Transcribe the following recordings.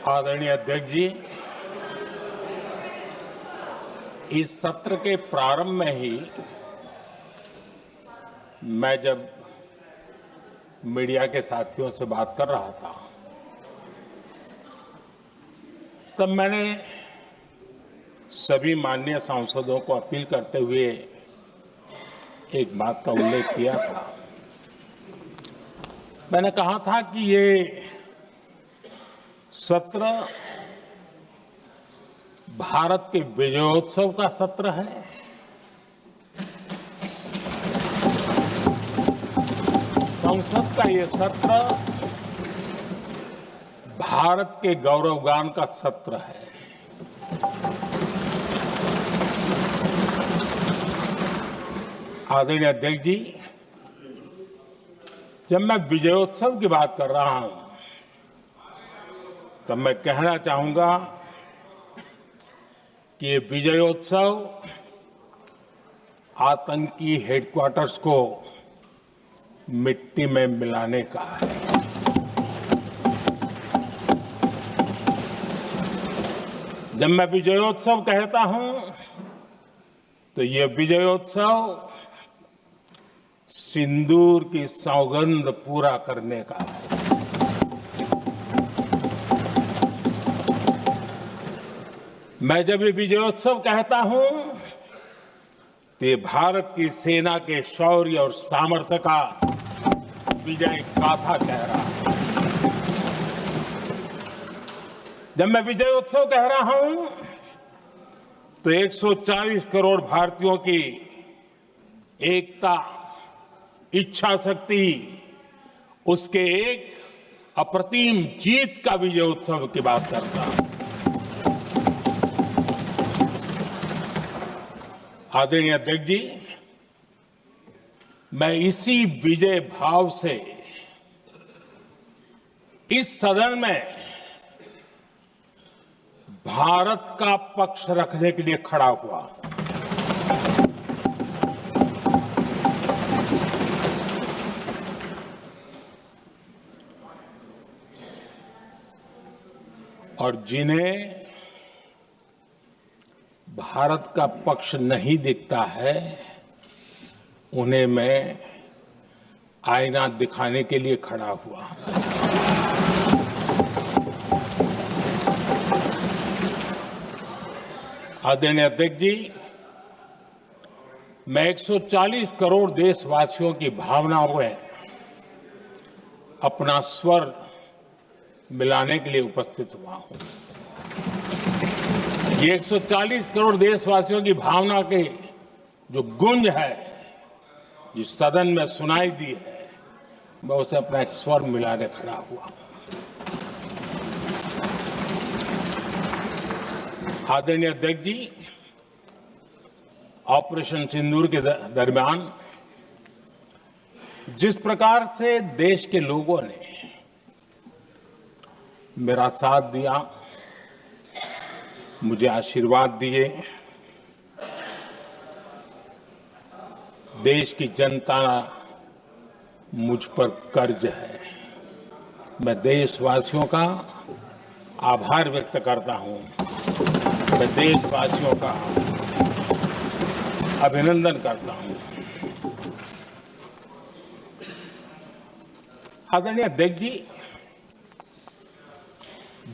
आदरणीय अध्यक्ष जी, इस सत्र के प्रारंभ में ही मैं जब मीडिया के साथियों से बात कर रहा था, तब मैंने सभी माननीय सांसदों को अपील करते हुए एक बात का उल्लेख किया था। मैंने कहा था कि ये सत्र भारत के विजयोत्सव का सत्र है। संसद का ये सत्र भारत के गौरवगान का सत्र है। आदरणीय अध्यक्ष जी, जब मैं विजयोत्सव की बात कर रहा हूं, तब मैं कहना चाहूंगा कि ये विजयोत्सव आतंकी हेडक्वार्टर्स को मिट्टी में मिलाने का है। जब मैं विजयोत्सव कहता हूं, तो ये विजयोत्सव सिंदूर की सौगंध पूरा करने का है। मैं जब ये विजयोत्सव कहता हूं, तो ये भारत की सेना के शौर्य और सामर्थ्य का विजय गाथा कह रहा है। जब मैं विजयोत्सव कह रहा हूं, तो 140 करोड़ भारतीयों की एकता, इच्छा शक्ति, उसके एक अप्रतिम जीत का विजयोत्सव की बात करता हूं। आदरणीय अध्यक्ष जी, मैं इसी विजय भाव से इस सदन में भारत का पक्ष रखने के लिए खड़ा हुआ। और जिन्हें भारत का पक्ष नहीं दिखता है, उन्हें मैं आईना दिखाने के लिए खड़ा हुआ। आदरणीय अध्यक्ष जी, मैं 140 करोड़ देशवासियों की भावनाओं में अपना स्वर मिलाने के लिए उपस्थित हुआ हूं। ये 140 करोड़ देशवासियों की भावना के जो गूंज है, जिस सदन में सुनाई दी है, मैं उसे अपना एक स्वर मिलाने खड़ा हुआ। आदरणीय अध्यक्ष जी, ऑपरेशन सिंदूर के दरमियान जिस प्रकार से देश के लोगों ने मेरा साथ दिया, मुझे आशीर्वाद दिए, देश की जनता मुझ पर कर्ज है। मैं देशवासियों का आभार व्यक्त करता हूं। मैं देशवासियों का अभिनंदन करता हूं। आदरणीय अध्यक्ष जी,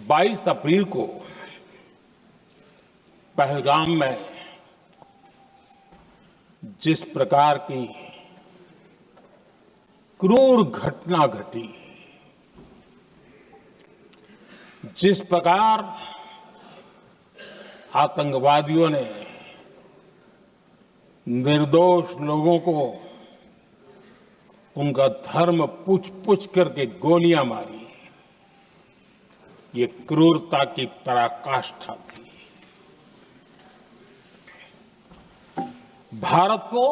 22 अप्रैल को पहलगाम में जिस प्रकार की क्रूर घटना घटी, जिस प्रकार आतंकवादियों ने निर्दोष लोगों को उनका धर्म पूछ करके गोलियां मारी, ये क्रूरता की पराकाष्ठा थी। भारत को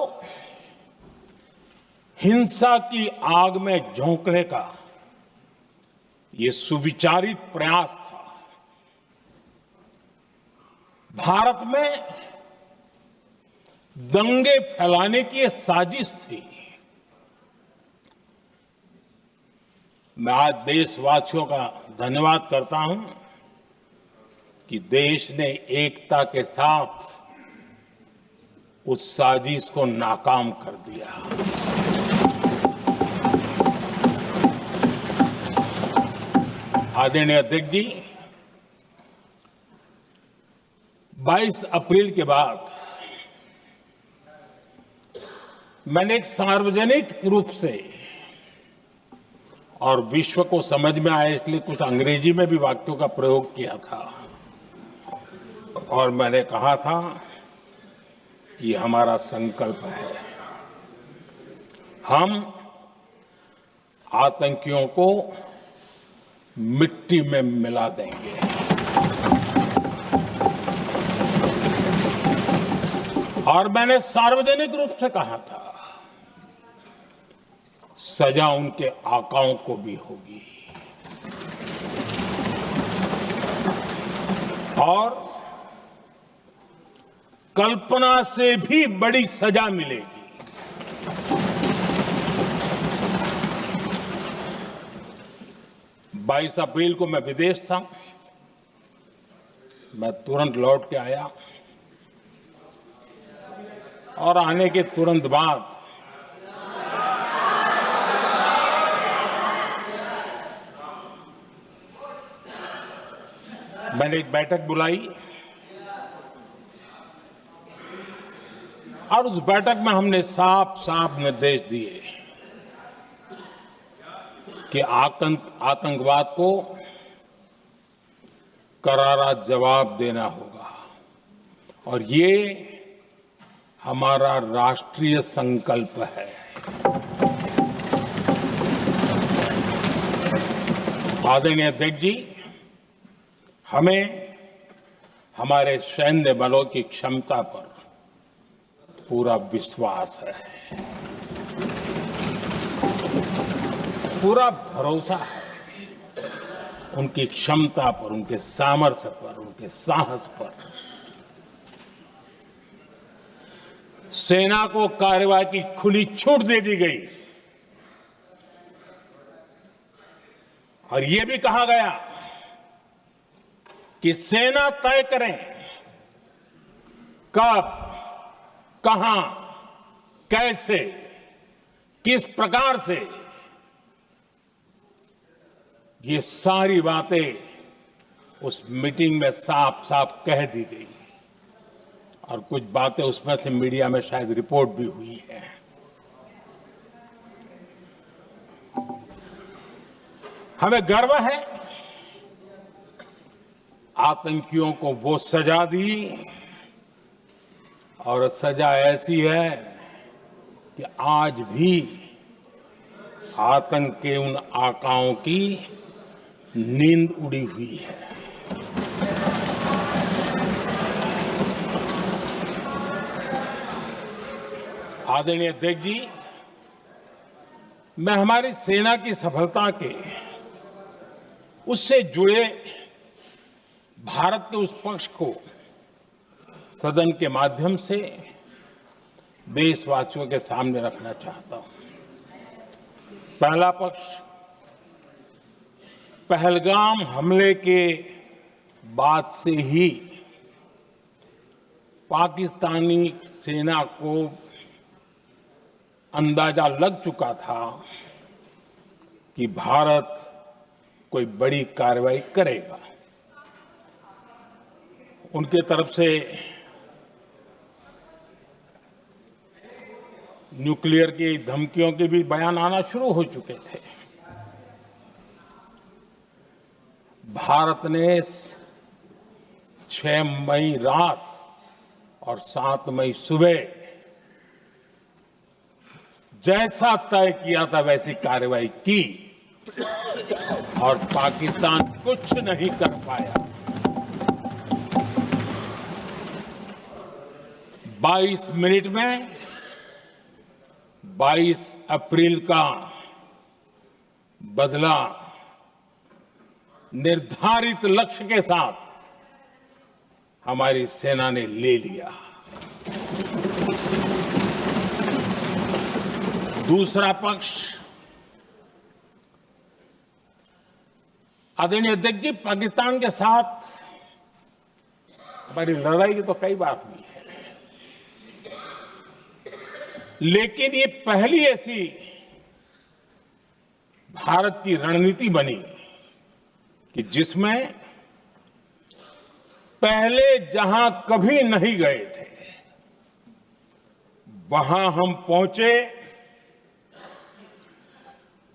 हिंसा की आग में झोंकने का ये सुविचारित प्रयास था। भारत में दंगे फैलाने की ये साजिश थी। मैं आज देशवासियों का धन्यवाद करता हूं कि देश ने एकता के साथ उस साजिश को नाकाम कर दिया। आदरणीय अध्यक्ष जी, 22 अप्रैल के बाद मैंने एक सार्वजनिक रूप से और विश्व को समझ में आए इसलिए कुछ अंग्रेजी में भी वाक्यों का प्रयोग किया था और मैंने कहा था कि हमारा संकल्प है, हम आतंकियों को मिट्टी में मिला देंगे। और मैंने सार्वजनिक रूप से कहा था, सजा उनके आकाओं को भी होगी और कल्पना से भी बड़ी सजा मिलेगी। 22 अप्रैल को मैं विदेश था, मैं तुरंत लौट के आया और आने के तुरंत बाद मैंने एक बैठक बुलाई और उस बैठक में हमने साफ साफ निर्देश दिए कि आतंकवाद को करारा जवाब देना होगा और ये हमारा राष्ट्रीय संकल्प है। आदरणीय अध्यक्ष जी, हमें हमारे सैन्य बलों की क्षमता पर पूरा विश्वास है, पूरा भरोसा है उनकी क्षमता पर, उनके सामर्थ्य पर, उनके साहस पर। सेना को कार्रवाई की खुली छूट दे दी गई और यह भी कहा गया कि सेना तय करें कब, कहां, कैसे, किस प्रकार से। ये सारी बातें उस मीटिंग में साफ साफ कह दी गई और कुछ बातें उसमें से मीडिया में शायद रिपोर्ट भी हुई है। हमें गर्व है, आतंकियों को वो सजा दी और सजा ऐसी है कि आज भी आतंक के उन आकाओं की नींद उड़ी हुई है। आदरणीय अध्यक्ष जी, मैं हमारी सेना की सफलता के उससे जुड़े भारत के उस पक्ष को सदन के माध्यम से देशवासियों के सामने रखना चाहता हूं। पहला पक्ष, पहलगाम हमले के बाद से ही पाकिस्तानी सेना को अंदाजा लग चुका था कि भारत कोई बड़ी कार्रवाई करेगा। उनके तरफ से न्यूक्लियर की धमकियों के भी बयान आना शुरू हो चुके थे। भारत ने 6 मई रात और 7 मई सुबह जैसा तय किया था वैसी कार्रवाई की और पाकिस्तान कुछ नहीं कर पाया। 22 मिनट में 22 अप्रैल का बदला निर्धारित लक्ष्य के साथ हमारी सेना ने ले लिया। दूसरा पक्ष, आदरणीय अध्यक्ष जी, पाकिस्तान के साथ हमारी लड़ाई तो कई बार हुई है, लेकिन ये पहली ऐसी भारत की रणनीति बनी कि जिसमें पहले जहां कभी नहीं गए थे वहां हम पहुंचे,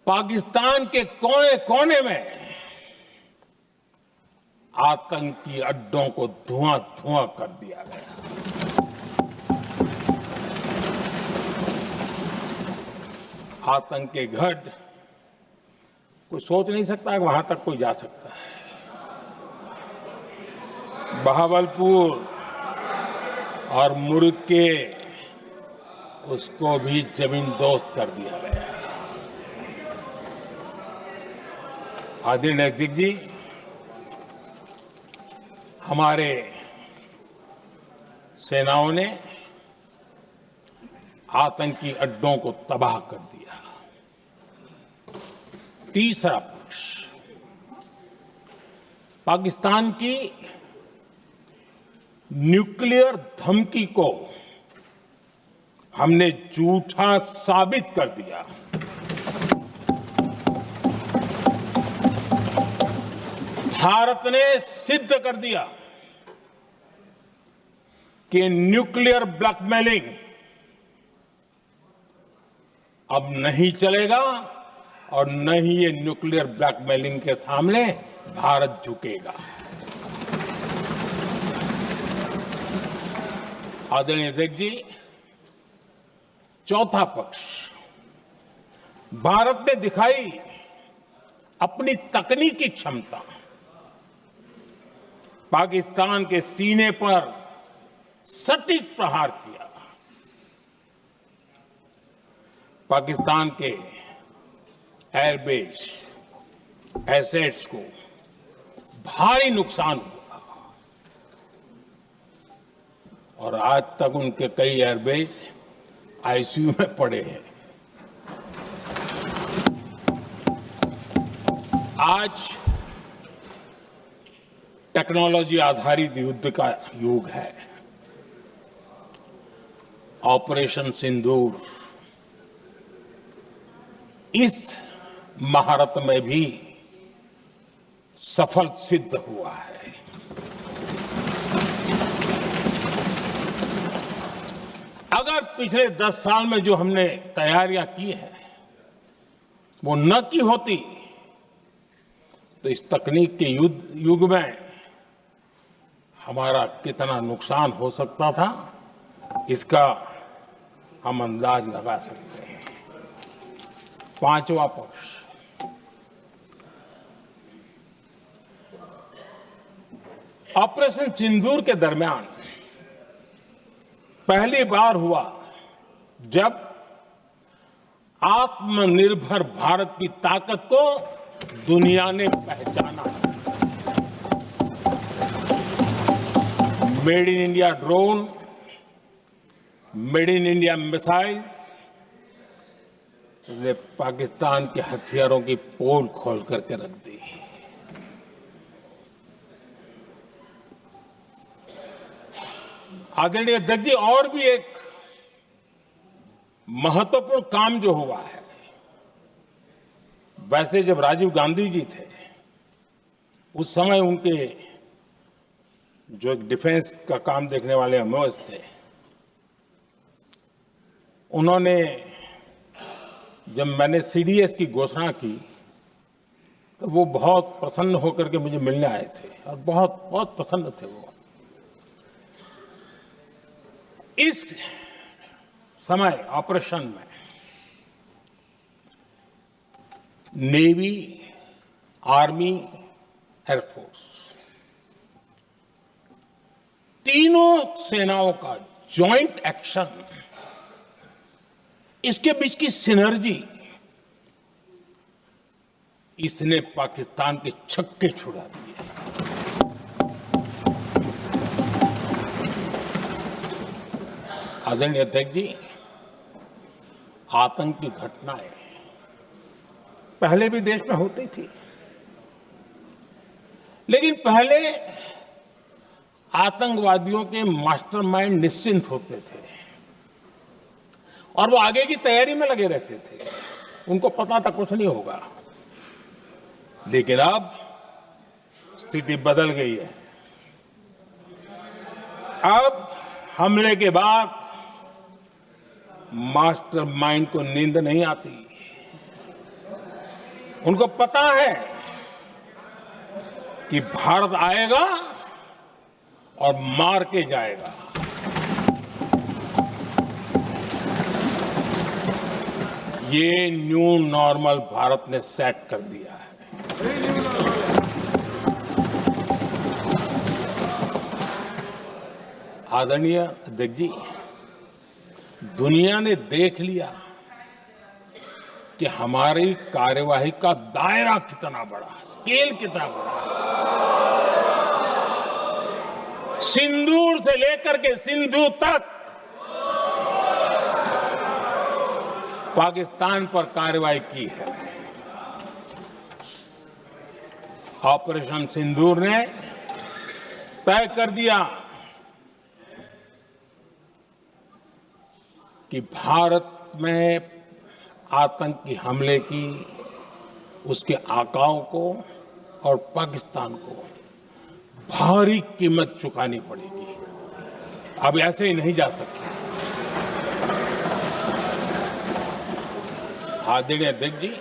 पाकिस्तान के कोने कोने में आतंकी अड्डों को धुआं धुआं कर दिया गया। आतंक के गढ़ कोई सोच नहीं सकता कि वहां तक कोई जा सकता है। बहावलपुर और मुर्गे उसको भी जमीन दोस्त कर दिया गया। आदरणीय अध्यक्ष जी, हमारे सेनाओं ने आतंकी अड्डों को तबाह कर दिया। तीसरा पक्ष, पाकिस्तान की न्यूक्लियर धमकी को हमने झूठा साबित कर दिया। भारत ने सिद्ध कर दिया कि न्यूक्लियर ब्लैकमेलिंग अब नहीं चलेगा और न ही ये न्यूक्लियर ब्लैकमेलिंग के सामने भारत झुकेगा। आदरणीय अध्यक्ष जी, चौथा पक्ष, भारत ने दिखाई अपनी तकनीकी क्षमता। पाकिस्तान के सीने पर सटीक प्रहार किया। पाकिस्तान के एयरबेस एसेट्स को भारी नुकसान हुआ और आज तक उनके कई एयरबेस आईसीयू में पड़े हैं। आज टेक्नोलॉजी आधारित युद्ध का युग है। ऑपरेशन सिंदूर इस महारत में भी सफल सिद्ध हुआ है। अगर पिछले 10 साल में जो हमने तैयारियां की हैं वो न की होती तो इस तकनीक के युग में हमारा कितना नुकसान हो सकता था, इसका हम अंदाज लगा सकते हैं। पांचवा पक्ष, ऑपरेशन सिंदूर के दरमियान पहली बार हुआ जब आत्मनिर्भर भारत की ताकत को दुनिया ने पहचाना। Made in India drone, made in India missile ने पाकिस्तान के हथियारों की पोल खोल करके रख दी। आदरणीय अध्यक्ष जी, और भी एक महत्वपूर्ण काम जो हुआ है, वैसे जब राजीव गांधी जी थे उस समय उनके जो एक डिफेंस का काम देखने वाले अमोस थे, उन्होंने जब मैंने सीडीएस की घोषणा की तो वो बहुत प्रसन्न होकर के मुझे मिलने आए थे और बहुत बहुत प्रसन्न थे वो। इस समय ऑपरेशन में नेवी, आर्मी, एयरफोर्स तीनों सेनाओं का जॉइंट एक्शन, इसके बीच की सिनर्जी, इसने पाकिस्तान के छक्के छुड़ा दिए। आदरणीय अध्यक्ष जी, आतंक की घटनाएं पहले भी देश में होती थी, लेकिन पहले आतंकवादियों के मास्टरमाइंड निश्चिंत होते थे और वो आगे की तैयारी में लगे रहते थे। उनको पता था कुछ नहीं होगा। लेकिन अब स्थिति बदल गई है। अब हमले के बाद मास्टरमाइंड को नींद नहीं आती। उनको पता है कि भारत आएगा और मार के जाएगा। ये न्यू नॉर्मल भारत ने सेट कर दिया है। आदरणीय अध्यक्ष जी, दुनिया ने देख लिया कि हमारी कार्यवाही का दायरा कितना बड़ा, स्केल कितना बड़ा। सिंदूर से लेकर के सिंधु तक पाकिस्तान पर कार्रवाई की है। ऑपरेशन सिंदूर ने तय कर दिया कि भारत में आतंकी हमले की उसके आकाओं को और पाकिस्तान को भारी कीमत चुकानी पड़ेगी। अब ऐसे ही नहीं जा सकते। आदरणीय अध्यक्ष जी,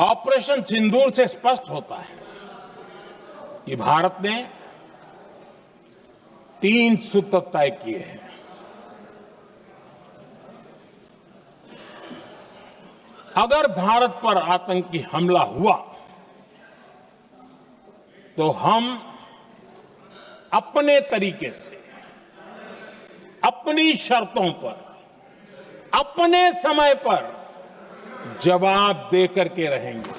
ऑपरेशन सिंदूर से स्पष्ट होता है कि भारत ने 3 सूत्र तय किए हैं। अगर भारत पर आतंकी हमला हुआ तो हम अपने तरीके से, अपनी शर्तों पर, अपने समय पर जवाब दे करके रहेंगे।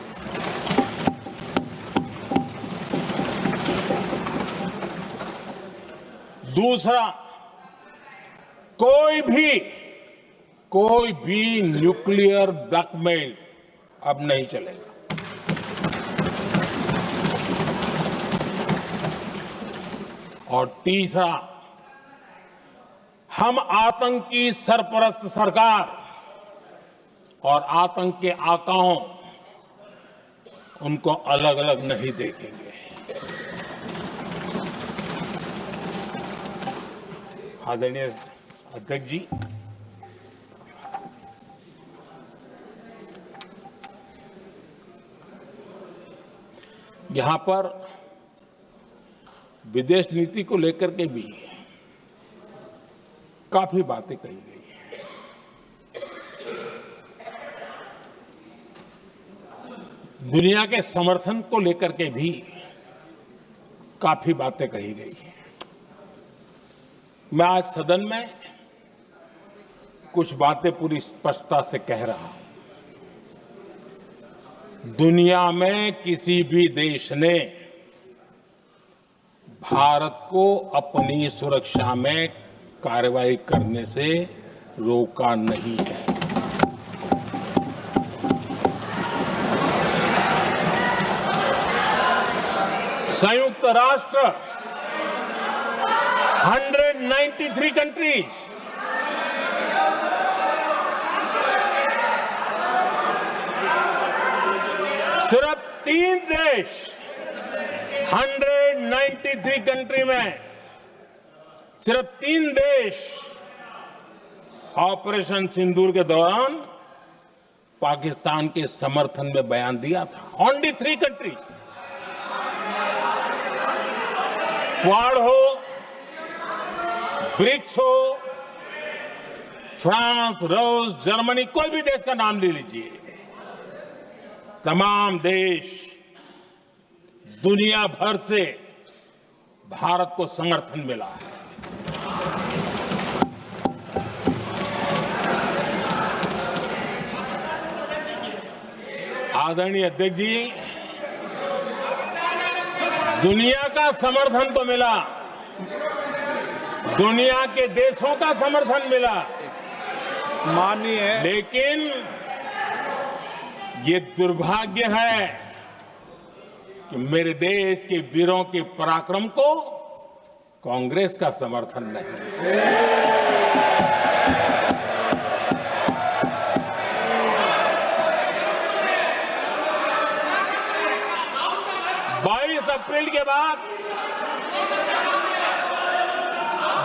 दूसरा, कोई भी न्यूक्लियर ब्लैकमेल अब नहीं चलेगा। और तीसरा, हम आतंकी सरपरस्त सरकार और आतंक के आकाओं उनको अलग अलग नहीं देखेंगे। आदरणीय अध्यक्ष जी, यहां पर विदेश नीति को लेकर के भी काफी बातें कही गई हैं। दुनिया के समर्थन को लेकर के भी काफी बातें कही गई हैं। मैं आज सदन में कुछ बातें पूरी स्पष्टता से कह रहा हूं। दुनिया में किसी भी देश ने भारत को अपनी सुरक्षा में कार्रवाई करने से रोका नहीं है। संयुक्त राष्ट्र 193 कंट्रीज सिर्फ 3 देश 193 कंट्री में सिर्फ 3 देश ऑपरेशन सिंदूर के दौरान पाकिस्तान के समर्थन में बयान दिया था। Only 3 countries. क्वाड हो, ब्रिक्स हो, फ्रांस, रूस, जर्मनी, कोई भी देश का नाम ले लीजिए, तमाम देश दुनिया भर से भारत को समर्थन मिला है। आदरणीय अध्यक्ष जी, दुनिया का समर्थन तो मिला, दुनिया के देशों का समर्थन मिला, माननीय, लेकिन ये दुर्भाग्य है कि मेरे देश के वीरों के पराक्रम को कांग्रेस का समर्थन नहीं। 22 अप्रैल के बाद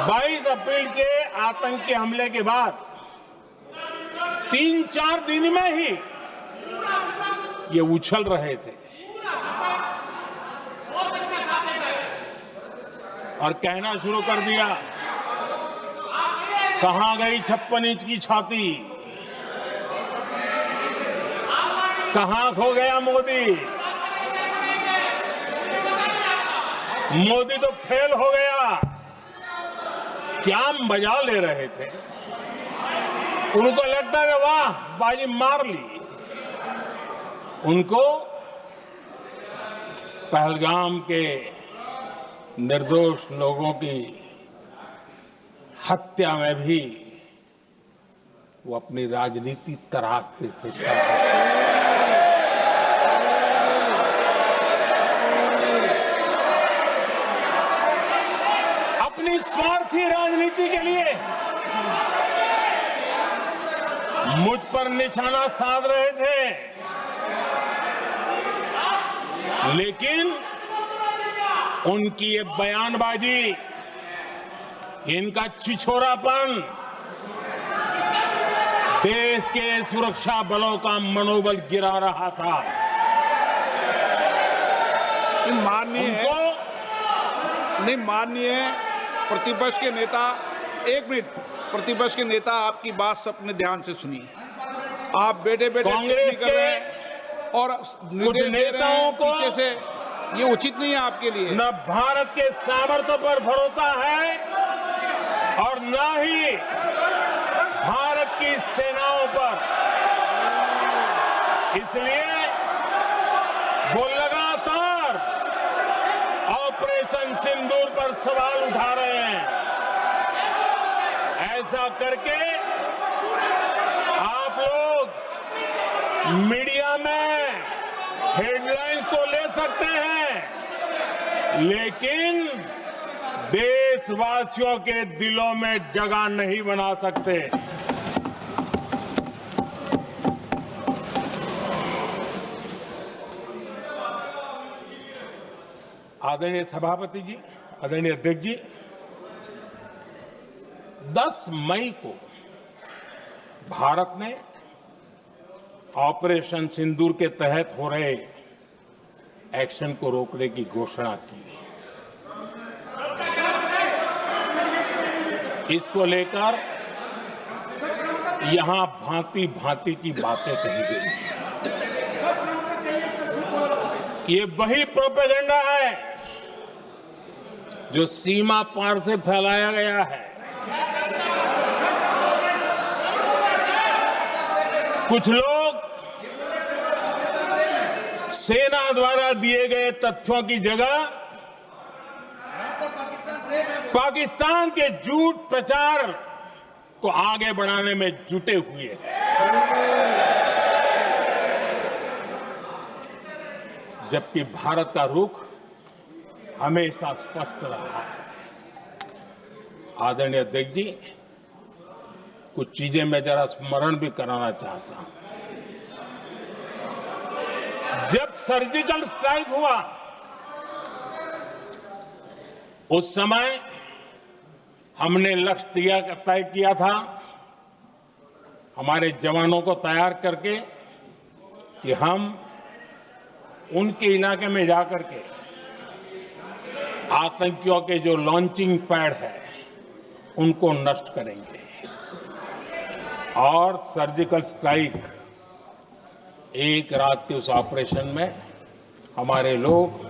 22 अप्रैल के आतंकी हमले के बाद 3-4 दिन में ही ये उछल रहे थे और कहना शुरू कर दिया, कहां गई 56 इंच की छाती, कहां खो गया मोदी, मोदी तो फेल हो गया। क्या मजा ले रहे थे। उनको लगता है वाह बाजी मार ली। उनको पहलगाम के निर्दोष लोगों की हत्या में भी वो अपनी राजनीति तराशते थे। अपनी स्वार्थी राजनीति के लिए मुझ पर निशाना साध रहे थे, लेकिन उनकी ये बयानबाजी, इनका छिछोरापन देश के सुरक्षा बलों का मनोबल गिरा रहा था। माननीय प्रतिपक्ष के नेता, एक मिनट, प्रतिपक्ष के नेता आपकी बात सबने ध्यान से सुनी। आप बेटे कांग्रेस कर रहे हैं और कुछ नेताओं को जैसे ये उचित नहीं है आपके लिए। न भारत के सामर्थ्य पर भरोसा है और न ही भारत की सेनाओं पर। इसलिए वो लगातार ऑपरेशन सिंदूर पर सवाल उठा रहे हैं। ऐसा करके आप लोग मीडिया में हेडलाइंस तो ले सकते हैं, लेकिन देशवासियों के दिलों में जगह नहीं बना सकते। आदरणीय सभापति जी, आदरणीय अध्यक्ष जी, 10 मई को भारत ने ऑपरेशन सिंदूर के तहत हो रहे एक्शन को रोकने की घोषणा की। इसको लेकर यहां भांति भांति की बातें कही गई। ये वही प्रोपेगेंडा है जो सीमा पार से फैलाया गया है। कुछ लोग सेना द्वारा दिए गए तथ्यों की जगह पाकिस्तान के झूठ प्रचार को आगे बढ़ाने में जुटे हुए हैं, जबकि भारत का रुख हमेशा स्पष्ट रहा है। आदरणीय अध्यक्ष जी, कुछ चीजें मैं जरा स्मरण भी कराना चाहता हूं। जब सर्जिकल स्ट्राइक हुआ, उस समय हमने लक्ष्य तय किया था, हमारे जवानों को तैयार करके, कि हम उनके इलाके में जाकर के आतंकियों के जो लॉन्चिंग पैड है उनको नष्ट करेंगे। और सर्जिकल स्ट्राइक, एक रात के उस ऑपरेशन में हमारे लोग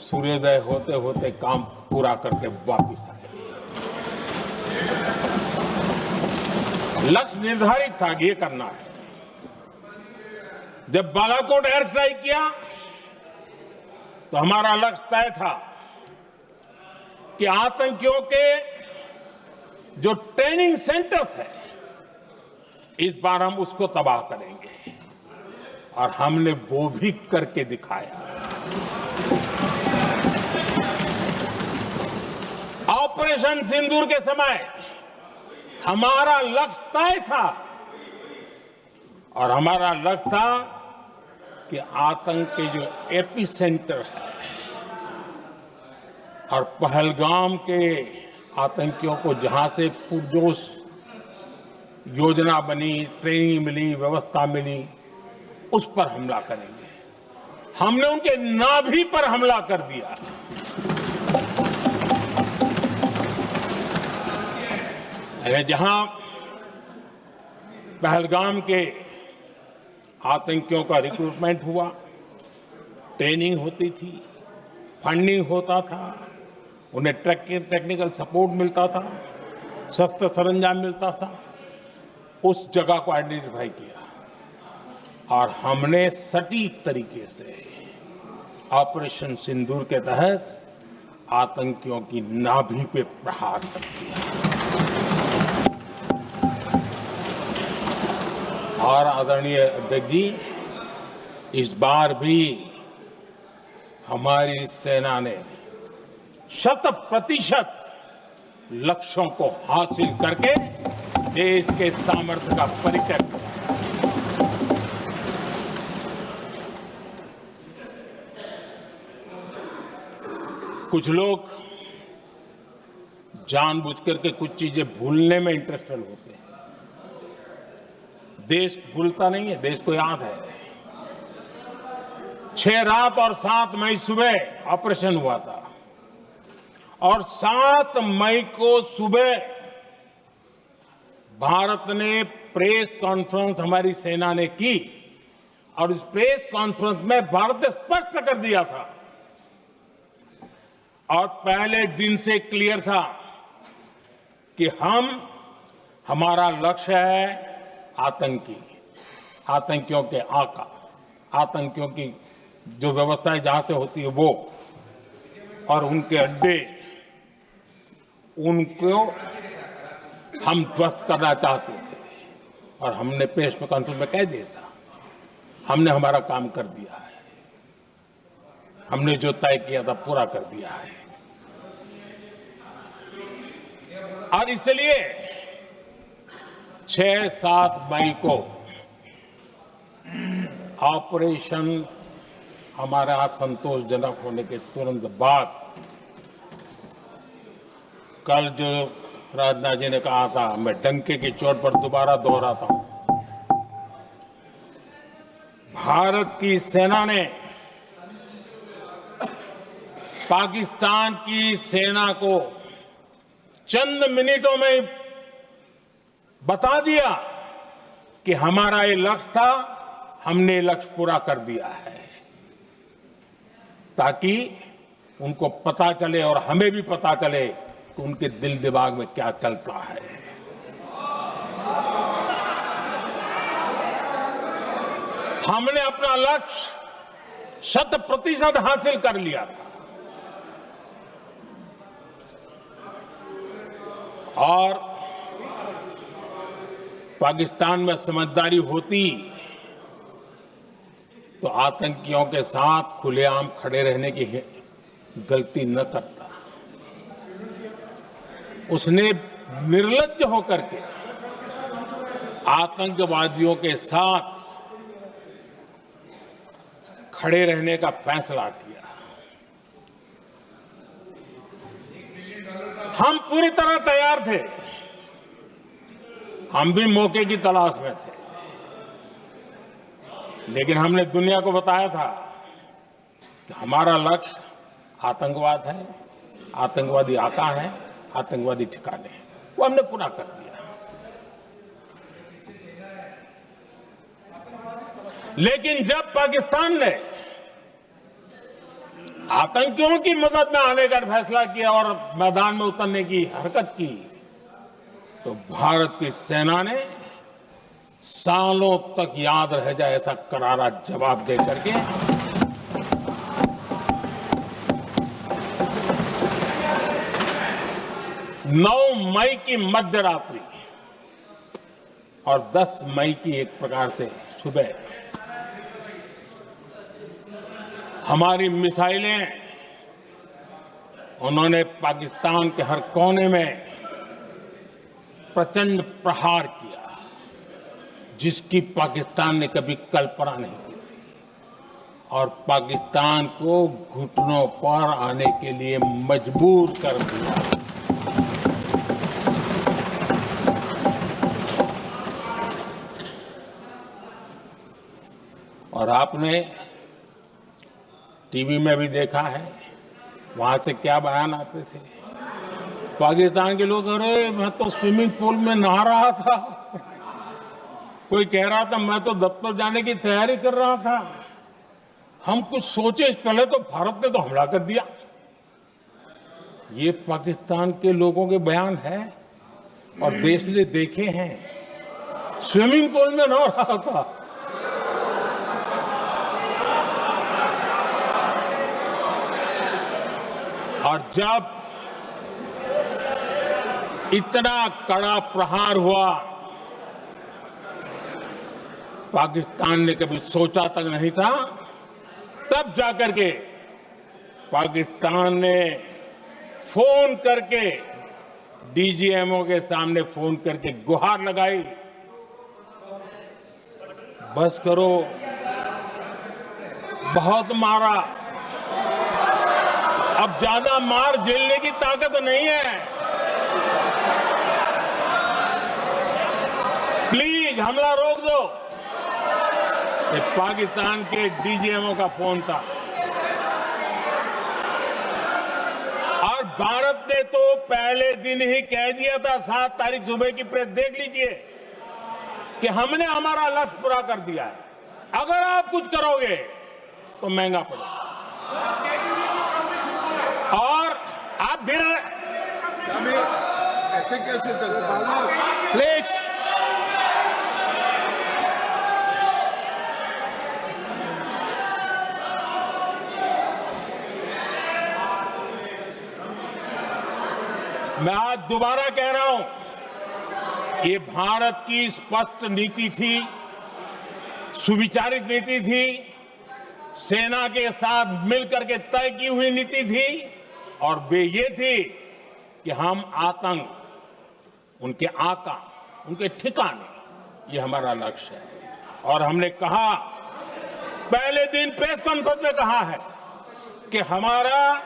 सूर्योदय होते होते काम पूरा करके वापस आए। लक्ष्य निर्धारित था कि ये करना है। जब बालाकोट एयर स्ट्राइक किया तो हमारा लक्ष्य तय था कि आतंकियों के जो ट्रेनिंग सेंटर्स है, इस बार हम उसको तबाह करेंगे, और हमने वो भी करके दिखाया। ऑपरेशन सिंदूर के समय हमारा लक्ष्य तय था और हमारा लक्ष्य था कि आतंक के जो एपी सेंटर है और पहलगाम के आतंकियों को जहां से पुरजोश योजना बनी, ट्रेनिंग मिली, व्यवस्था मिली, उस पर हमला करेंगे। हमने उनके नाभि पर हमला कर दिया। जहां पहलगाम के आतंकियों का रिक्रूटमेंट हुआ, ट्रेनिंग होती थी, फंडिंग होता था, उन्हें टेक्निकल सपोर्ट मिलता था, शस्त्र सरंजाम मिलता था, उस जगह को आइडेंटिफाई किया और हमने सटीक तरीके से ऑपरेशन सिंदूर के तहत आतंकियों की नाभि पे प्रहार कर दिया। और आदरणीय अध्यक्ष जी, इस बार भी हमारी सेना ने 100% लक्ष्यों को हासिल करके देश के सामर्थ्य का परिचय दिया। कुछ लोग जानबूझ करके कुछ चीजें भूलने में इंटरेस्टेड होते हैं। देश भूलता नहीं है, देश को याद है। 6 रात और 7 मई सुबह ऑपरेशन हुआ था और 7 मई को सुबह भारत ने प्रेस कॉन्फ्रेंस हमारी सेना ने की और इस प्रेस कॉन्फ्रेंस में भारत ने स्पष्ट कर दिया था और पहले दिन से क्लियर था कि हमारा लक्ष्य है आतंकियों के आका, आतंकियों की जो व्यवस्थाएं जहां से होती है वो और उनके अड्डे, उनको हम ध्वस्त करना चाहते थे और हमने प्रेस कॉन्फ्रेंस में कह दिया था, हमने हमारा काम कर दिया है, हमने जो तय किया था पूरा कर दिया है। और इसलिए 6-7 मई को ऑपरेशन हमारा संतोषजनक होने के तुरंत बाद कल जो राजनाथ जी ने कहा था, मैं डंके की चोट पर दोबारा दोहराता हूं, भारत की सेना ने पाकिस्तान की सेना को चंद मिनटों में बता दिया कि हमारा ये लक्ष्य था, हमने लक्ष्य पूरा कर दिया है, ताकि उनको पता चले और हमें भी पता चले कि उनके दिल दिमाग में क्या चलता है। हमने अपना लक्ष्य 100% हासिल कर लिया था और पाकिस्तान में समझदारी होती तो आतंकियों के साथ खुलेआम खड़े रहने की गलती न करता। उसने निर्लज्ज होकर के आतंकवादियों के साथ खड़े रहने का फैसला किया। हम पूरी तरह तैयार थे, हम भी मौके की तलाश में थे, लेकिन हमने दुनिया को बताया था कि हमारा लक्ष्य आतंकवाद है, आतंकवादी आका है, आतंकवादी ठिकाने हैं, वो हमने पूरा कर दिया। लेकिन जब पाकिस्तान ने आतंकियों की मदद में आने का फैसला किया और मैदान में उतरने की हरकत की, तो भारत की सेना ने सालों तक याद रह जाए ऐसा करारा जवाब दे करके 9 मई की मध्य रात्रि और 10 मई की एक प्रकार से सुबह हमारी मिसाइलें उन्होंने पाकिस्तान के हर कोने में प्रचंड प्रहार किया, जिसकी पाकिस्तान ने कभी कल्पना नहीं की थी, और पाकिस्तान को घुटनों पर आने के लिए मजबूर कर दिया। और आपने टीवी में भी देखा है, वहां से क्या बयान आते थे। पाकिस्तान के लोग, अरे मैं तो स्विमिंग पूल में नहा रहा था, कोई कह रहा था मैं तो दफ्तर जाने की तैयारी कर रहा था। हम कुछ सोचे इस पहले तो भारत ने तो हमला कर दिया। ये पाकिस्तान के लोगों के बयान है और देश ने देखे हैं। स्विमिंग पूल में नहा रहा था। और जब इतना कड़ा प्रहार हुआ, पाकिस्तान ने कभी सोचा तक नहीं था, तब जाकर के पाकिस्तान ने फोन करके डीजीएमओ के सामने फोन करके गुहार लगाई, बस करो, बहुत मारा, अब ज्यादा मार झेलने की ताकत नहीं है, प्लीज हमला रोक दो। ये पाकिस्तान के डीजीएमओ का फोन था। और भारत ने तो पहले दिन ही कह दिया था, 7 तारीख सुबह की प्रेस देख लीजिए, कि हमने हमारा लक्ष्य पूरा कर दिया है, अगर आप कुछ करोगे तो महंगा पड़ेगा। और आप धीरे ऐसे कैसे चलता है? प्लीज मैं आज दोबारा कह रहा हूं, ये भारत की स्पष्ट नीति थी, सुविचारित नीति थी, सेना के साथ मिलकर के तय की हुई नीति थी, और वे ये थी कि हम आतंक, उनके आका, उनके ठिकाने, ये हमारा लक्ष्य है। और हमने कहा, पहले दिन प्रेस कॉन्फ्रेंस में कहा है कि हमारा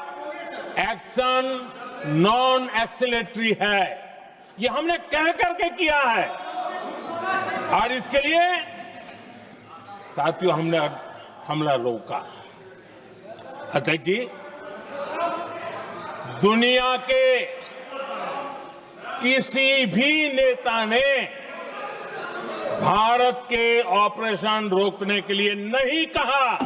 एक्शन नॉन एक्सीलेटरी है, ये हमने कह करके किया है। और इसके लिए साथियों हमने हमला रोका। अध्यक्ष जी, दुनिया के किसी भी नेता ने भारत के ऑपरेशन रोकने के लिए नहीं कहा।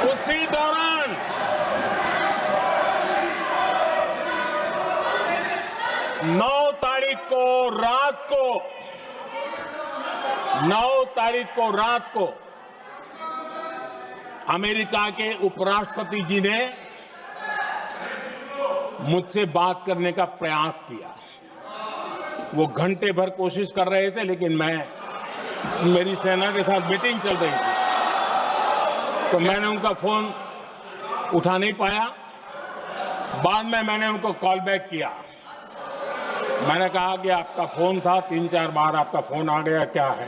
उसी दौरान 9 तारीख को रात को अमेरिका के उपराष्ट्रपति जी ने मुझसे बात करने का प्रयास किया। वो घंटे भर कोशिश कर रहे थे, लेकिन मेरी सेना के साथ मीटिंग चल रही थी, तो मैंने उनका फोन उठा नहीं पाया। बाद में मैंने उनको कॉल बैक किया। मैंने कहा कि आपका फोन था, 3-4 बार आपका फोन आ गया, क्या है?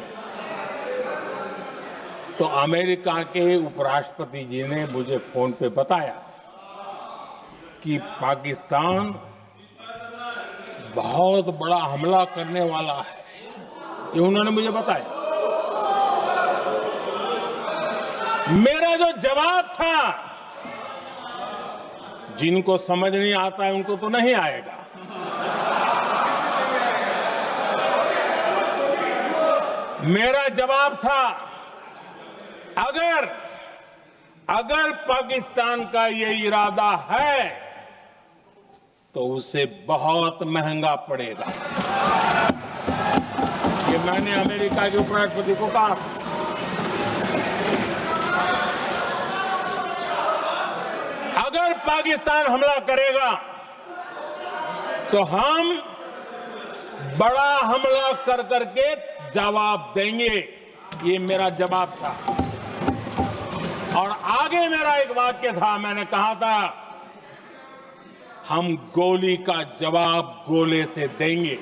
तो अमेरिका के उपराष्ट्रपति जी ने मुझे फोन पे बताया कि पाकिस्तान बहुत बड़ा हमला करने वाला है, ये उन्होंने मुझे बताया। मेरा जो जवाब था, जिनको समझ नहीं आता है उनको तो नहीं आएगा, मेरा जवाब था, अगर पाकिस्तान का ये इरादा है तो उसे बहुत महंगा पड़ेगा। ये मैंने अमेरिका के उपराष्ट्रपति को कहा। पाकिस्तान हमला करेगा तो हम बड़ा हमला कर करके जवाब देंगे, ये मेरा जवाब था। और आगे मेरा एक वाक्य था, मैंने कहा था हम गोली का जवाब गोले से देंगे।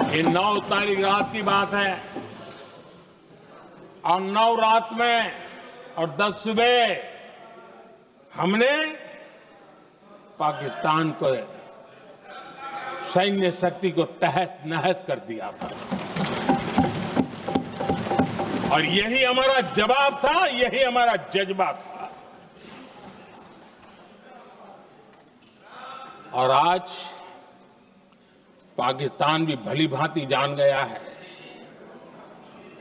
ये 9 तारीख रात की बात है और 9 रात में और 10 सुबह हमने पाकिस्तान को सैन्य शक्ति को तहस नहस कर दिया था और यही हमारा जवाब था, यही हमारा जज्बा था। और आज पाकिस्तान भी भली भांति जान गया है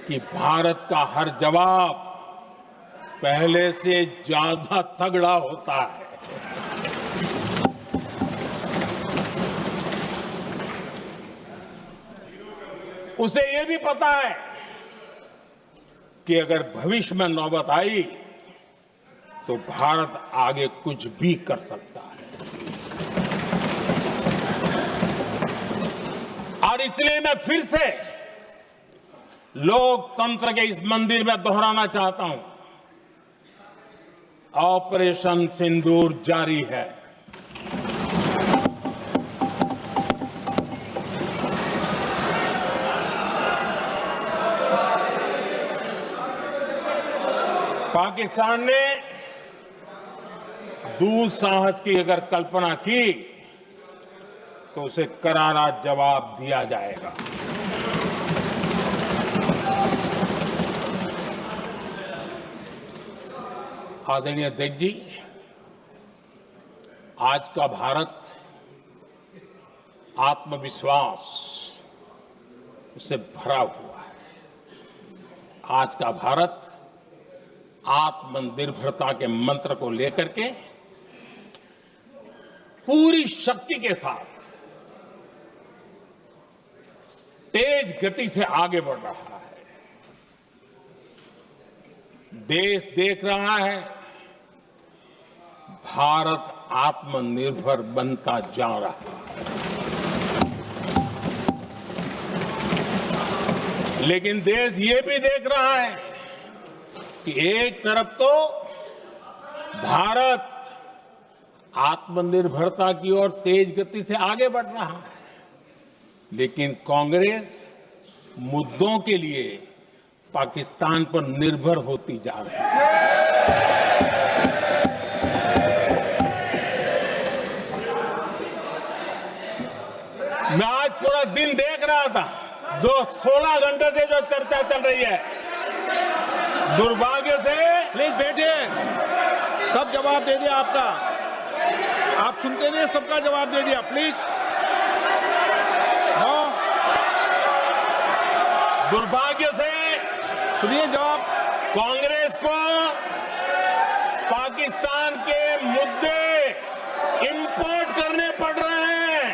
कि भारत का हर जवाब पहले से ज्यादा तगड़ा होता है। उसे यह भी पता है कि अगर भविष्य में नौबत आई तो भारत आगे कुछ भी कर सकता है। और इसलिए मैं फिर से लोकतंत्र के इस मंदिर में दोहराना चाहता हूं, ऑपरेशन सिंदूर जारी है। पाकिस्तान ने दुस्साहस की अगर कल्पना की तो उसे करारा जवाब दिया जाएगा। आदरणीय अध्यक्ष जी, आज का भारत आत्मविश्वास से भरा हुआ है। आज का भारत आत्मनिर्भरता के मंत्र को लेकर के पूरी शक्ति के साथ तेज गति से आगे बढ़ रहा है। देश देख रहा है भारत आत्मनिर्भर बनता जा रहा है। लेकिन देश ये भी देख रहा है कि एक तरफ तो भारत आत्मनिर्भरता की ओर तेज गति से आगे बढ़ रहा है, लेकिन कांग्रेस मुद्दों के लिए पाकिस्तान पर निर्भर होती जा रही है। मैं आज पूरा दिन देख रहा था, जो 16 घंटे से जो चर्चा चल रही है, दुर्भाग्य से। प्लीज बैठिए, सब जवाब दे दिया आपका, आप सुनते नहीं, सबका जवाब दे दिया। प्लीज दुर्भाग्य से सुनिए जवाब। कांग्रेस को पाकिस्तान के मुद्दे इंपोर्ट करने पड़ रहे हैं।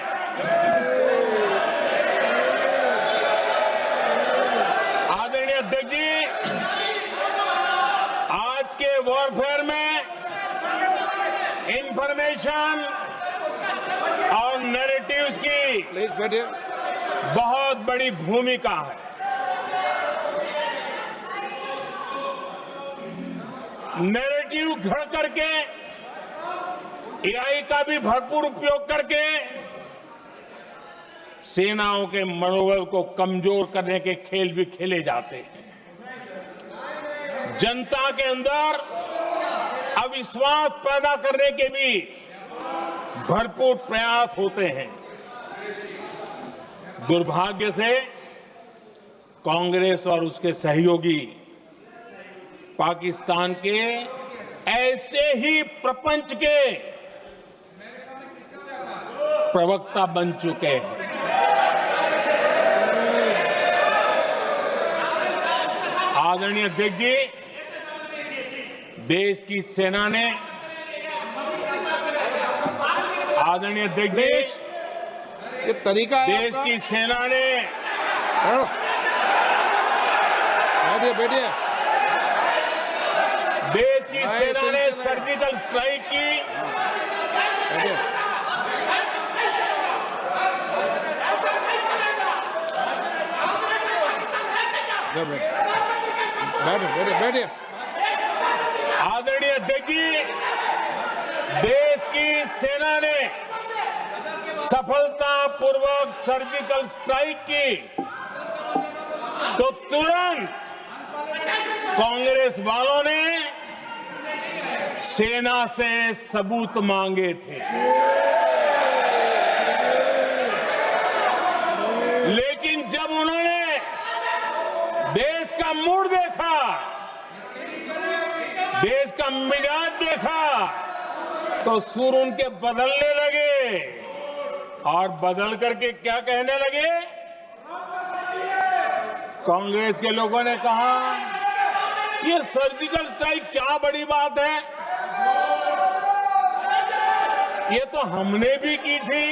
आदरणीय अध्यक्ष जी, आज के वॉरफेयर में इंफॉर्मेशन और नैरेटिव्स की प्लीज बैठिए। बहुत बड़ी भूमिका है। नैरेटिव घड़ करके, एआई का भी भरपूर उपयोग करके सेनाओं के मनोबल को कमजोर करने के खेल भी खेले जाते हैं। जनता के अंदर अविश्वास पैदा करने के भी भरपूर प्रयास होते हैं। दुर्भाग्य से कांग्रेस और उसके सहयोगी पाकिस्तान के ऐसे ही प्रपंच के प्रवक्ता बन चुके हैं। आदरणीय अध्यक्ष जी, देश की सेना ने, आदरणीय अध्यक्ष जी, ये तरीका है देश की सेना ने, बैठिए बैठिए। देश की सेना ने सर्जिकल स्ट्राइक की बैठिए। आदरणीय अध्यक्ष जी, देश की सेना ने सफलतापूर्वक सर्जिकल स्ट्राइक की तो तुरंत कांग्रेस वालों ने सेना से सबूत मांगे थे, लेकिन जब उन्होंने देश का मूड देखा, देश का मिजाज देखा, तो सुर उनके बदलने लगे और बदल करके क्या कहने लगे। कांग्रेस के लोगों ने कहा ये सर्जिकल स्ट्राइक क्या बड़ी बात है, ये तो हमने भी की थी।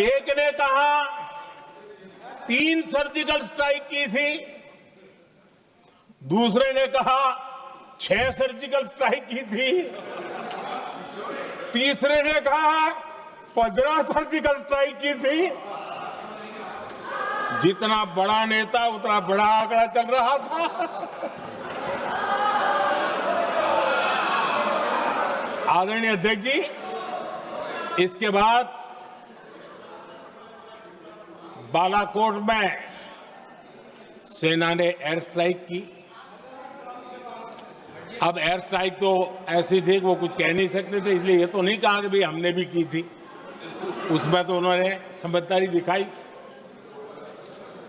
एक ने कहा 3 सर्जिकल स्ट्राइक की थी, दूसरे ने कहा 6 सर्जिकल स्ट्राइक की थी, तीसरे ने कहा 15 सर्जिकल स्ट्राइक की थी। जितना बड़ा नेता उतना बड़ा आंकड़ा चल रहा था। आदरणीय अध्यक्ष जी, इसके बाद बालाकोट में सेना ने एयर स्ट्राइक की। अब एयर स्ट्राइक तो ऐसी थी कि वो कुछ कह नहीं सकते थे, इसलिए ये तो नहीं कहा कि भाई हमने भी की थी। उसमें तो उन्होंने समझदारी दिखाई,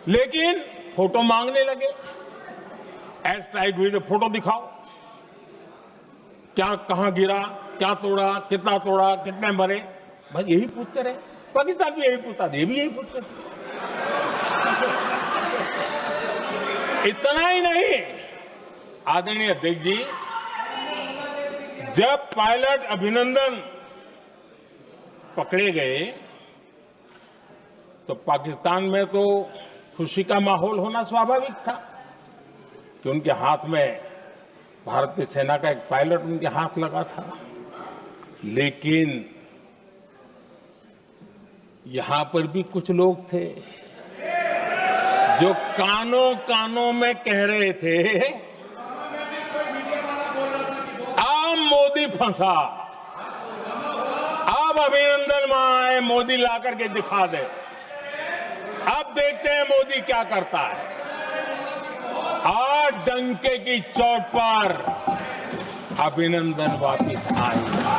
लेकिन फोटो मांगने लगे। एयर स्ट्राइक हुई तो फोटो दिखाओ, क्या कहां गिरा, क्या तोड़ा, कितने मरे, बस यही पूछते रहे। पाकिस्तान भी यही पूछता था, ये भी यही पूछते थे। इतना ही नहीं, आदरणीय अध्यक्ष जी, जब पायलट अभिनंदन पकड़े गए तो पाकिस्तान में तो खुशी का माहौल होना स्वाभाविक था कि उनके हाथ में भारतीय सेना का एक पायलट उनके हाथ लगा था। लेकिन यहां पर भी कुछ लोग थे जो कानों कानों में कह रहे थे अब मोदी फंसा, अब अभिनंदन आए, मोदी ला करके दिखा दे। अब देखते हैं मोदी क्या करता है। आज डंके की चोट पर अभिनंदन वापिस आएगा।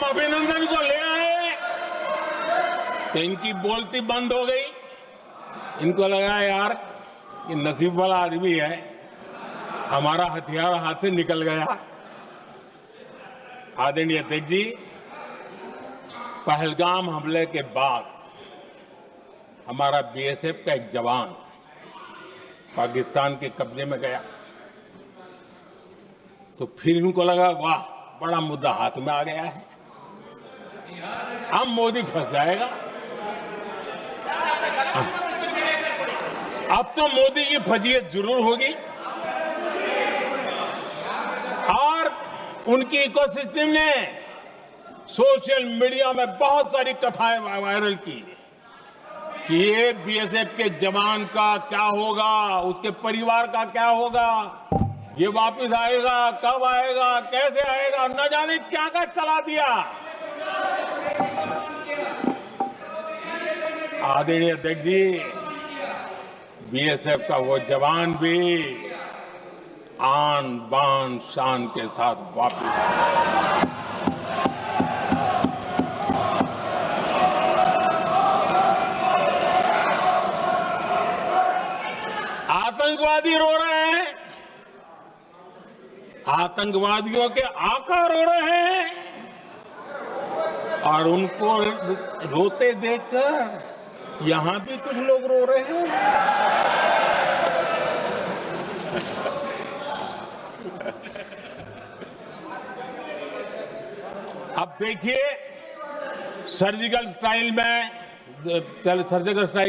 अभिनंदन को ले आए तो इनकी बोलती बंद हो गई। इनको लगा यार ये नसीब वाला आदमी है, हमारा हथियार हाथ से निकल गया। आदरणीय अध्यक्ष जी, पहलगाम हमले के बाद हमारा बीएसएफ का एक जवान पाकिस्तान के कब्जे में गया, तो फिर इनको लगा वाह बड़ा मुद्दा हाथ में आ गया है, अब मोदी फंस जाएगा। अब तो मोदी की फजीयत जरूर होगी। और उनकी इकोसिस्टम ने सोशल मीडिया में बहुत सारी कथाएं वायरल की कि ये बीएसएफ के जवान का क्या होगा, उसके परिवार का क्या होगा, ये वापस आएगा, कब आएगा, कैसे आएगा, न जाने क्या क्या चला दिया। आदरणीय अध्यक्ष जी, बीएसएफ का वो जवान भी आन बान शान के साथ वापस आया। आतंकवादी रो रहे हैं, आतंकवादियों के आका रो रहे हैं और उनको रोते देखकर यहां भी कुछ लोग रो रहे हैं। अब देखिए, सर्जिकल स्ट्राइक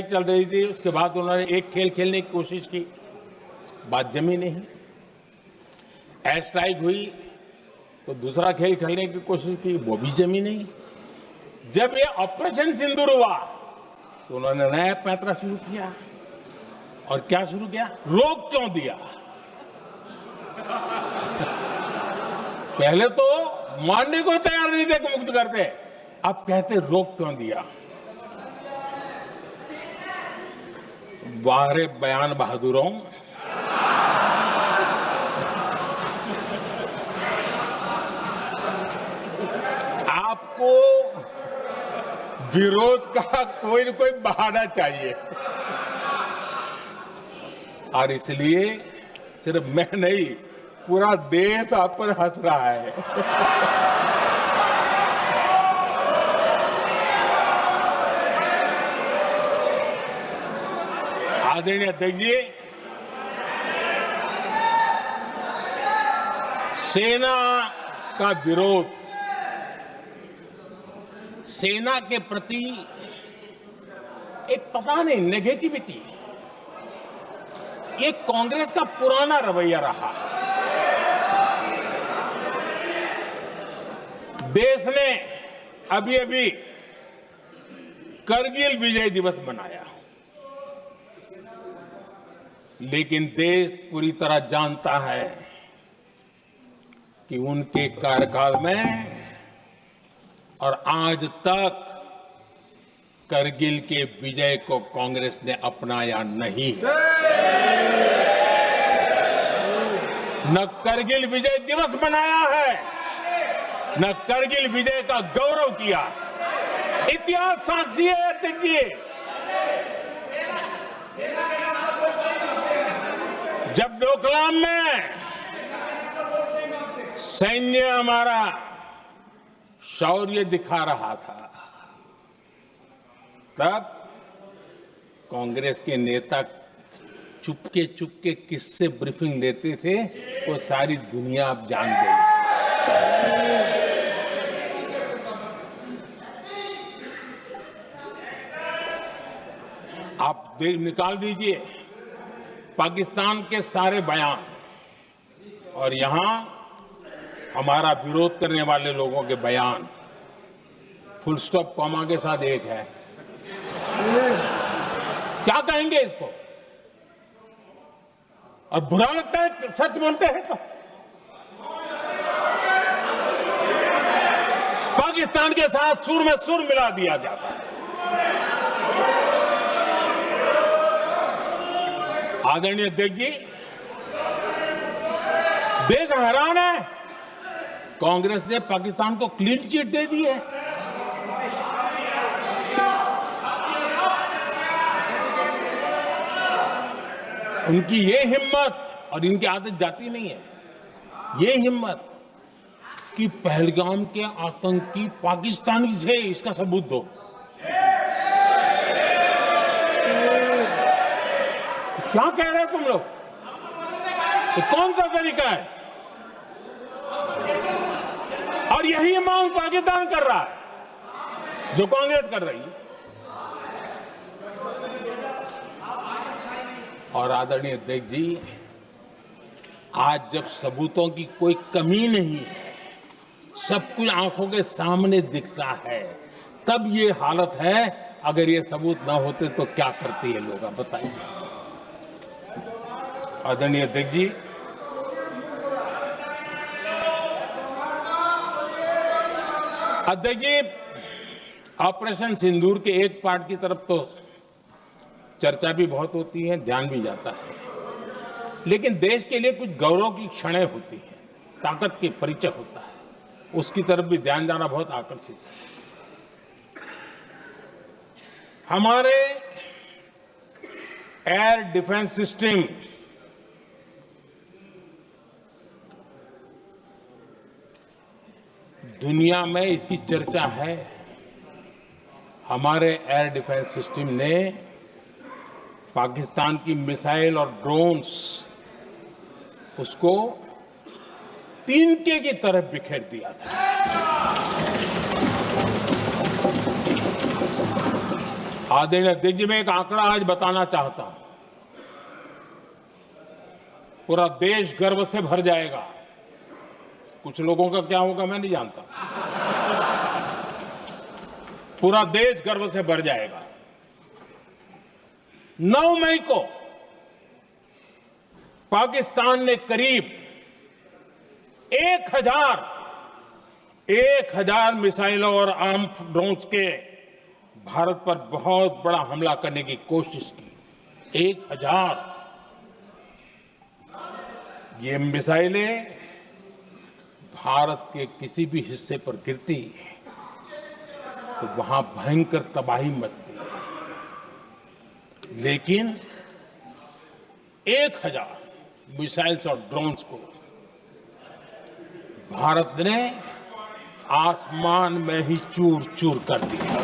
चल रही थी, उसके बाद उन्होंने एक खेल खेलने की कोशिश की, बात जमी नहीं। एयर स्ट्राइक हुई तो दूसरा खेल खेलने की कोशिश की, वो भी जमी नहीं। जब ये ऑपरेशन सिंदूर हुआ तो उन्होंने नया पैंतरा शुरू किया। और क्या शुरू किया? रोक क्यों दिया? पहले तो मानने को तैयार नहीं थे कि मुक्त करते, अब कहते रोक क्यों दिया? वाह रे बयान बहादुरों, आपको विरोध का कोई न कोई बहाना चाहिए। और इसलिए सिर्फ मैं नहीं, पूरा देश आप पर हंस रहा है। आदरणीय अध्यक्ष जी, सेना का विरोध, सेना के प्रति एक पता नहीं नेगेटिविटी, ये कांग्रेस का पुराना रवैया रहा है। देश ने अभी अभी करगिल विजय दिवस मनाया, लेकिन देश पूरी तरह जानता है कि उनके कार्यकाल में और आज तक करगिल के विजय को कांग्रेस ने अपनाया नहीं है। न करगिल विजय दिवस मनाया है, न करगिल विजय का गौरव किया। इतिहास साक्षी है अध्यक्ष जी। जब डोकलाम में सैन्य हमारा शौर्य दिखा रहा था, तब कांग्रेस के नेता चुपके चुपके किससे ब्रीफिंग लेते थे, वो सारी दुनिया अब जान गई। आप निकाल दीजिए पाकिस्तान के सारे बयान और यहां हमारा विरोध करने वाले लोगों के बयान, फुल स्टॉप कॉमा के साथ एक है। क्या कहेंगे इसको? और बुरा लगता है सच बोलते हैं तो। पाकिस्तान के साथ सुर में सुर मिला दिया जाता है। आदरणीय अध्यक्ष जी, देश हैरान है, कांग्रेस ने पाकिस्तान को क्लीन चिट दे दी है। उनकी ये हिम्मत, और इनकी आदत जाती नहीं है, ये हिम्मत कि पहलगाम के आतंकी पाकिस्तानी थे, इसका सबूत दो। क्या कह रहे हो तुम लोग? तो कौन सा तरीका है? और यही मांग पाकिस्तान कर रहा है जो कांग्रेस कर रही है। और आदरणीय अध्यक्ष जी, आज जब सबूतों की कोई कमी नहीं है, सब कुछ आंखों के सामने दिखता है, तब ये हालत है। अगर ये सबूत ना होते तो क्या करती है लोग, आप बताइए। आदरणीय अध्यक्ष जी, ऑपरेशन सिंदूर के एक पार्ट की तरफ तो चर्चा भी बहुत होती है, ध्यान भी जाता है, लेकिन देश के लिए कुछ गौरव की क्षणें होती हैं, ताकत के परिचय होता है, उसकी तरफ भी ध्यान जाना बहुत आकर्षित है। हमारे एयर डिफेंस सिस्टम दुनिया में इसकी चर्चा है। हमारे एयर डिफेंस सिस्टम ने पाकिस्तान की मिसाइल और ड्रोन्स उसको तिनके की तरफ बिखेर दिया था। आदरणीय अध्यक्ष जी, मैं एक आंकड़ा आज बताना चाहता हूं, पूरा देश गर्व से भर जाएगा। कुछ लोगों का क्या होगा मैं नहीं जानता, पूरा देश गर्व से भर जाएगा। 9 मई को पाकिस्तान ने करीब 1000 मिसाइलों और आर्म ड्रोन्स के भारत पर बहुत बड़ा हमला करने की कोशिश की। 1000 ये मिसाइलें भारत के किसी भी हिस्से पर गिरती तो वहां भयंकर तबाही मचती, लेकिन 1000 मिसाइल्स और ड्रोन्स को भारत ने आसमान में ही चूर चूर कर दिया।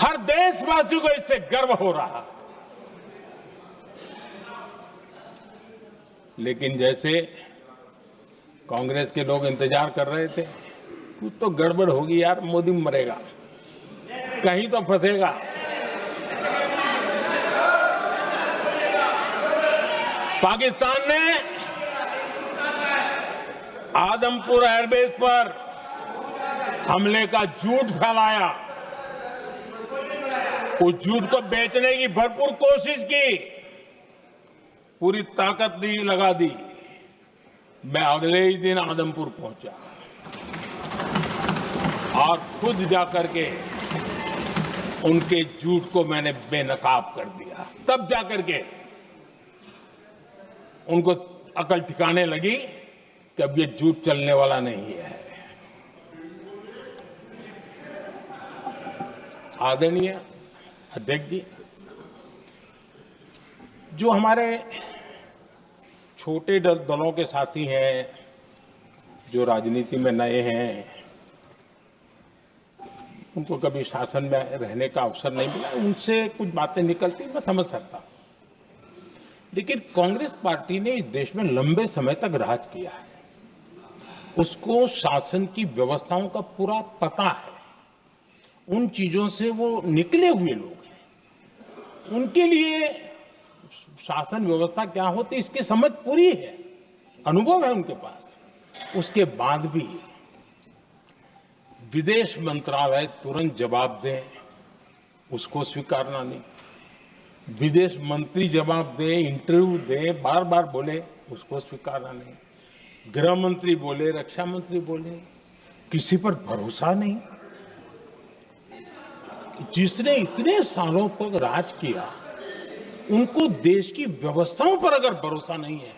हर देशवासी को इससे गर्व हो रहा। लेकिन जैसे कांग्रेस के लोग इंतजार कर रहे थे, कुछ तो गड़बड़ होगी यार, मोदी मरेगा, कहीं तो फंसेगा। पाकिस्तान ने आदमपुर एयरबेस पर हमले का झूठ फैलाया, उस झूठ को बेचने की भरपूर कोशिश की, पूरी ताकत लगा दी। मैं अगले ही दिन आदमपुर पहुंचा और खुद जाकर के उनके झूठ को मैंने बेनकाब कर दिया। तब जाकर के उनको अकल ठिकाने लगी कि अब ये झूठ चलने वाला नहीं है। आदरणीय अध्यक्ष जी, जो हमारे छोटे दलों के साथी हैं, जो राजनीति में नए हैं, उनको कभी शासन में रहने का अवसर नहीं मिला, उनसे कुछ बातें निकलती मैं समझ सकता हूं। लेकिन कांग्रेस पार्टी ने इस देश में लंबे समय तक राज किया है, उसको शासन की व्यवस्थाओं का पूरा पता है, उन चीजों से वो निकले हुए लोग हैं, उनके लिए शासन व्यवस्था क्या होती है इसकी समझ पूरी है, अनुभव है उनके पास। उसके बाद भी विदेश मंत्रालय तुरंत जवाब दे, उसको स्वीकारना नहीं। विदेश मंत्री जवाब दे, इंटरव्यू दे, बार बार बोले, उसको स्वीकारना नहीं। गृह मंत्री बोले, रक्षा मंत्री बोले, किसी पर भरोसा नहीं। जिसने इतने सालों तक राज किया, उनको देश की व्यवस्थाओं पर अगर भरोसा नहीं है,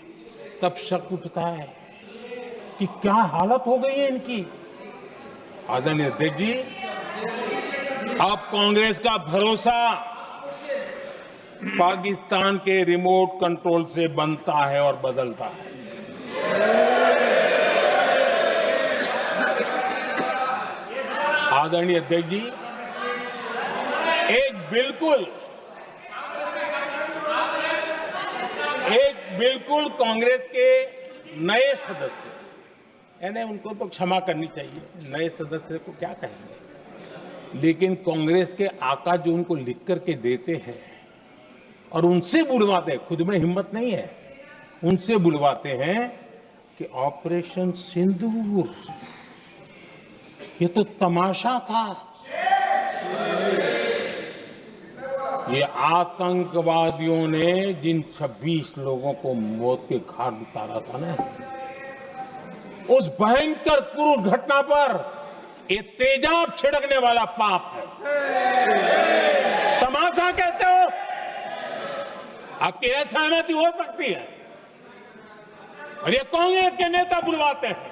तब शक उठता है कि क्या हालत हो गई है इनकी। आदरणीय अध्यक्ष जी, अब कांग्रेस का भरोसा पाकिस्तान के रिमोट कंट्रोल से बनता है और बदलता है। आदरणीय अध्यक्ष जी, एक बिल्कुल कांग्रेस के नए सदस्य, यानी उनको तो क्षमा करनी चाहिए, नए सदस्य को क्या कहेंगे, लेकिन कांग्रेस के आका जो उनको लिख करके देते हैं और उनसे बुलवाते हैं, खुद में हिम्मत नहीं है, उनसे बुलवाते हैं कि ऑपरेशन सिंदूर, ये तो तमाशा था, ये आतंकवादियों ने जिन 26 लोगों को मौत के घाट उतारा था ना, उस भयंकर क्रूर घटना पर ये तेजाब छिड़कने वाला पाप है। तमाशा कहते हो? आपकी असहमति हो सकती है, और ये कांग्रेस के नेता बुलवाते हैं।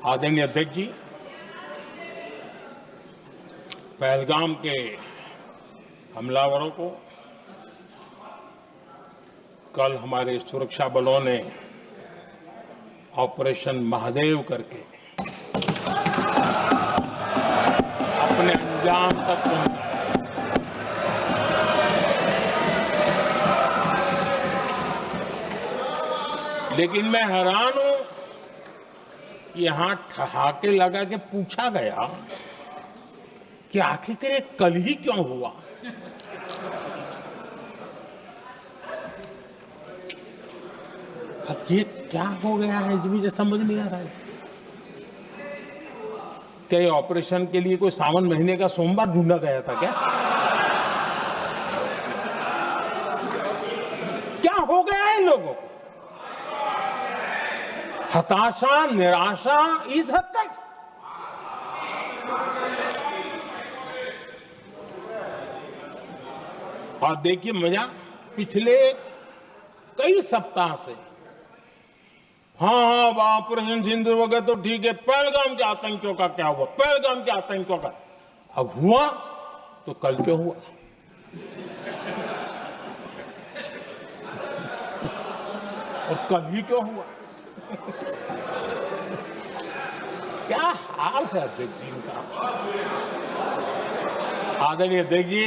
आदरणीय अध्यक्ष जी, पहलगाम के हमलावरों को कल हमारे सुरक्षा बलों ने ऑपरेशन महादेव करके अपने अंजाम तक पहुंचाया। लेकिन मैं हैरान हूं कि यहां ठहाके लगा के पूछा गया कि आखिर ये कल ही क्यों हुआ। अब ये क्या हो गया है मुझे समझ नहीं आ रहा है। क्या ये ऑपरेशन के लिए कोई सावन महीने का सोमवार ढूंढा गया था क्या? क्या हो गया है इन लोगों को? हताशा, निराशा इस हद तक। और देखिए मजा, पिछले कई सप्ताह से हाँ ऑपरेशन सिंदूर हो गया तो ठीक है, पहलगाम के आतंकियों का क्या हुआ, पहलगाम के आतंकियों का। अब हुआ तो कल क्यों हुआ? और कल ही क्यों हुआ? क्या हाल है अध्यक्ष जी का। आदरणीय अध्यक्ष जी,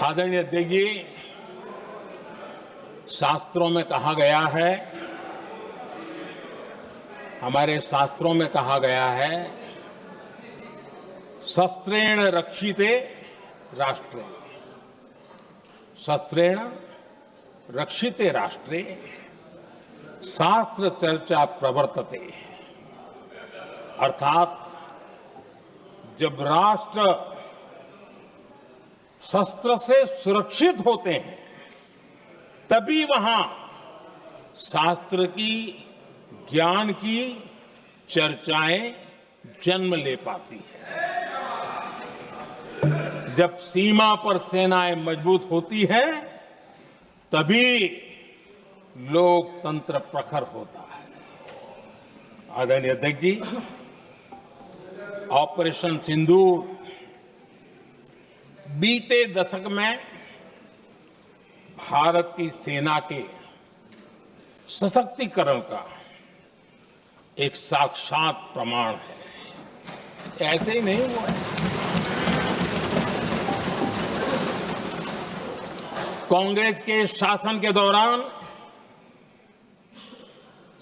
आदरणीय अध्यक्ष जी, शास्त्रों में कहा गया है, हमारे शास्त्रों में कहा गया है, शस्त्रेण रक्षिते राष्ट्रे, शस्त्रेण रक्षिते राष्ट्रे शास्त्र चर्चा प्रवर्तते। अर्थात जब राष्ट्र शस्त्र से सुरक्षित होते हैं तभी वहां शास्त्र की, ज्ञान की चर्चाएं जन्म ले पाती है। जब सीमा पर सेनाएं मजबूत होती है तभी लोकतंत्र प्रखर होता है। आदरणीय अध्यक्ष जी, ऑपरेशन सिंदूर बीते दशक में भारत की सेना के सशक्तिकरण का एक साक्षात प्रमाण है। ऐसे ही नहीं हुआ है। कांग्रेस के शासन के दौरान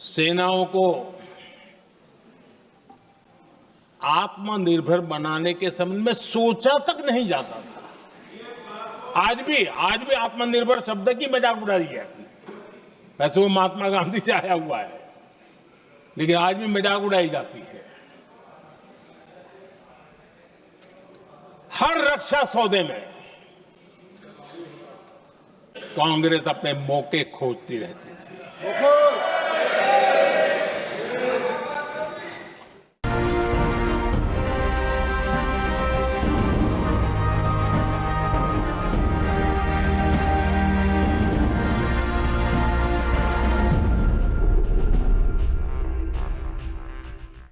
सेनाओं को आत्मनिर्भर बनाने के संबंध में सोचा तक नहीं जाता था। आज भी आत्मनिर्भर शब्द की मजाक उड़ाई जाती है। वैसे वो महात्मा गांधी से आया हुआ है, लेकिन आज भी मजाक उड़ाई जाती है। हर रक्षा सौदे में कांग्रेस अपने मौके खोजती रहती थी।